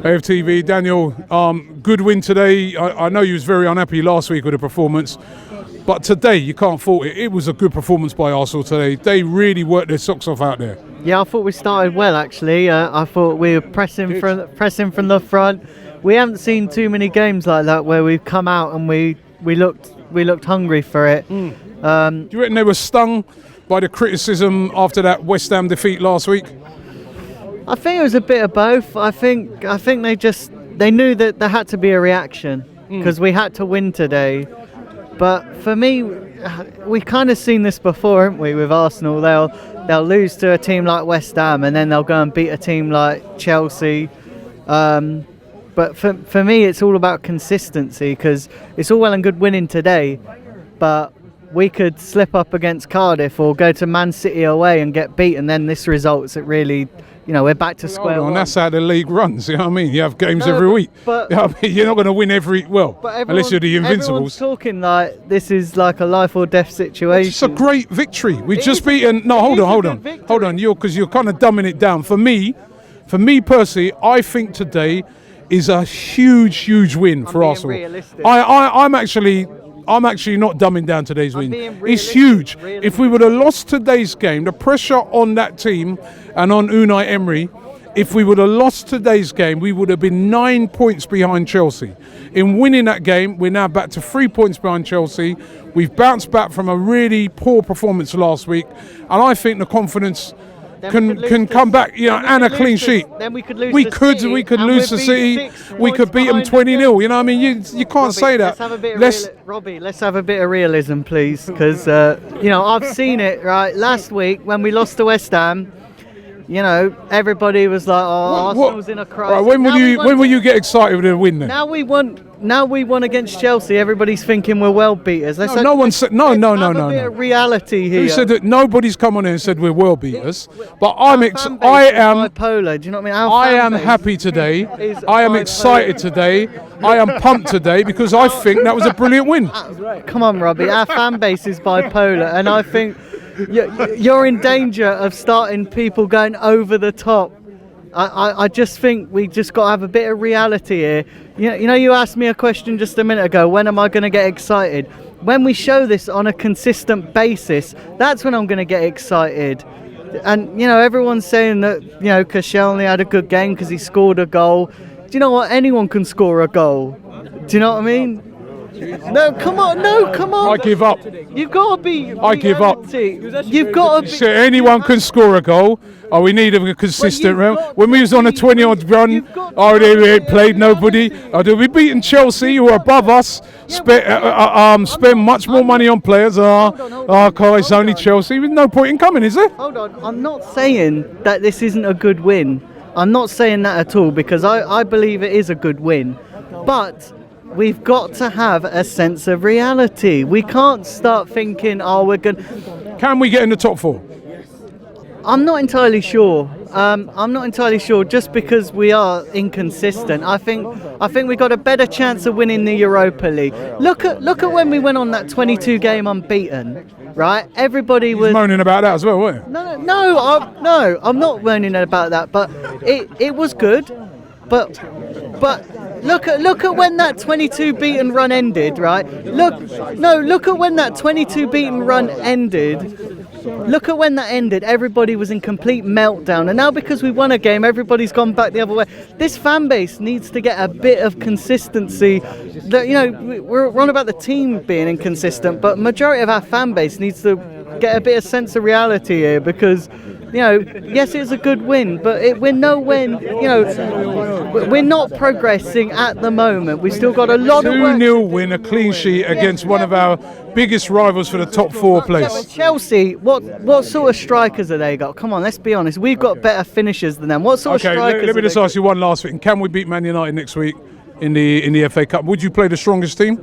AFTV, Daniel, good win today. I know you was very unhappy last week with the performance, but today you can't fault it. It was a good performance by Arsenal today. They really worked their socks off out there. Yeah, I thought we started well actually. I thought we were pressing from the front. We haven't seen too many games like that where we've come out and we looked hungry for it. Do you reckon they were stung by the criticism after that West Ham defeat last week? I think it was a bit of both. I think they knew that there had to be a reaction because we had to win today. But for me, we've kind of seen this before, haven't we? With Arsenal, they'll lose to a team like West Ham and then they'll go and beat a team like Chelsea. But for me, it's all about consistency, because it's all well and good winning today, but we could slip up against Cardiff or go to Man City away and get beat, and then this results. It really, we're back to square one. That's how the league runs. You know what I mean? You have games every week. But you know what I mean? You're not going to win unless you're the Invincibles. Everyone's talking like this is like a life or death situation. It's a great victory. We've just beaten. No, hold on. Because you're kind of dumbing it down. For me personally, I think today is a huge win for Arsenal. I'm actually not dumbing down today's win. It's huge. If we would have lost today's game, the pressure on that team and on Unai Emery, if we would have lost today's game, we would have been 9 points behind Chelsea. In winning that game, we're now back to 3 points behind Chelsea. We've bounced back from a really poor performance last week, and I think the confidence can come back, and a clean sheet. Then we could lose. We could lose to City. We could beat them 20-0. You know what I mean? You can't say that. Robbie, let's have a bit of realism, please, because I've seen it. Right, last week when we lost to West Ham, everybody was like, "Oh, Arsenal's in a crisis." Right, when will you get excited with a win then? Now we won against Chelsea. Everybody's thinking we're well beaters. No one said no. A bit of reality here. Who said that? Nobody's come on here and said we're well beaters. But I am bipolar. Do you know what I mean? I am happy today. I am excited today. I am pumped today because I think that was a brilliant win. Come on, Robbie. Our fan base is bipolar, and I think you're in danger of starting people going over the top. I just think we just got to have a bit of reality here. You asked me a question just a minute ago, when am I going to get excited? When we show this on a consistent basis, that's when I'm going to get excited. And, everyone's saying that, Koscielny had a good game because he scored a goal. Do you know what? Anyone can score a goal. Do you know what I mean? No, come on. I give up. You've got to be. I give up. You've got to be. So anyone can score a goal. Oh, we need a consistent round. When we was on a 20-odd run, they ain't played nobody. We beaten Chelsea, who are above us. Spend much more money on players. It's only Chelsea. There's no point in coming, is there? Hold on. I'm not saying that this isn't a good win. I'm not saying that at all, because I believe it is a good win. But we've got to have a sense of reality. We can't start thinking, we're good. Can we get in the top four? I'm not entirely sure. Just because we are inconsistent. I think we got a better chance of winning the Europa League. Look at when we went on that 22 game unbeaten, right? Everybody was moaning about that as well, weren't you? No, I'm not moaning about that, but it was good. But look at when that 22 beaten run ended, right? Look at when that 22 beaten run ended. Look at when that ended. Everybody was in complete meltdown, and now because we won a game, everybody's gone back the other way. This fan base needs to get a bit of consistency. We're on about the team being inconsistent, but majority of our fan base needs to get a bit of sense of reality here, because yes, it's a good win, but we're nowhere. We're not progressing at the moment. We still got a lot of work. 2-0 win, a clean sheet against one of our biggest rivals for the top 4 place. Chelsea, what sort of strikers have they got? Come on, let's be honest. We've got better finishers than them. What sort of strikers? Let me just ask you one last thing. Can we beat Man United next week in the FA Cup? Would you play the strongest team?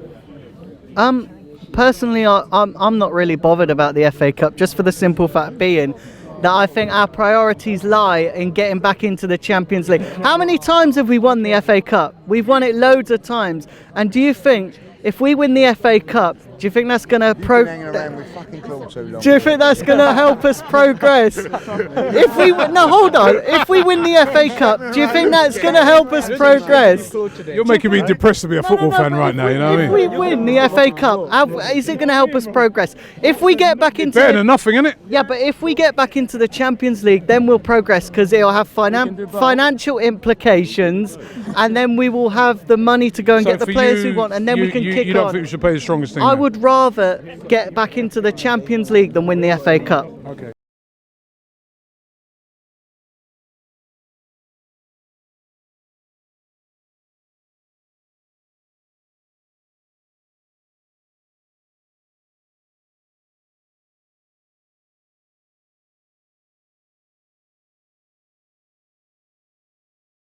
Personally, I'm not really bothered about the FA Cup, just for the simple fact being that I think our priorities lie in getting back into the Champions League. How many times have we won the FA Cup? We've won it loads of times. And do you think if we win the FA Cup, Do you think that's going to Hanging around with fucking Claude too long. Do you think that's going to help us progress? If we no, hold on. If we win the FA Cup, do you think that's going to help us progress? You're making me depressed to be a football fan right now. You know what I mean? If we win the FA Cup, is it going to help us progress? If we get back into Better than nothing, isn't it? Yeah, but if we get back into the Champions League, then we'll progress because it'll have financial implications, and then we will have the money to go and get the players we want, and then we can kick on. You don't think we should play the strongest team? I would rather get back into the Champions League than win the FA Cup.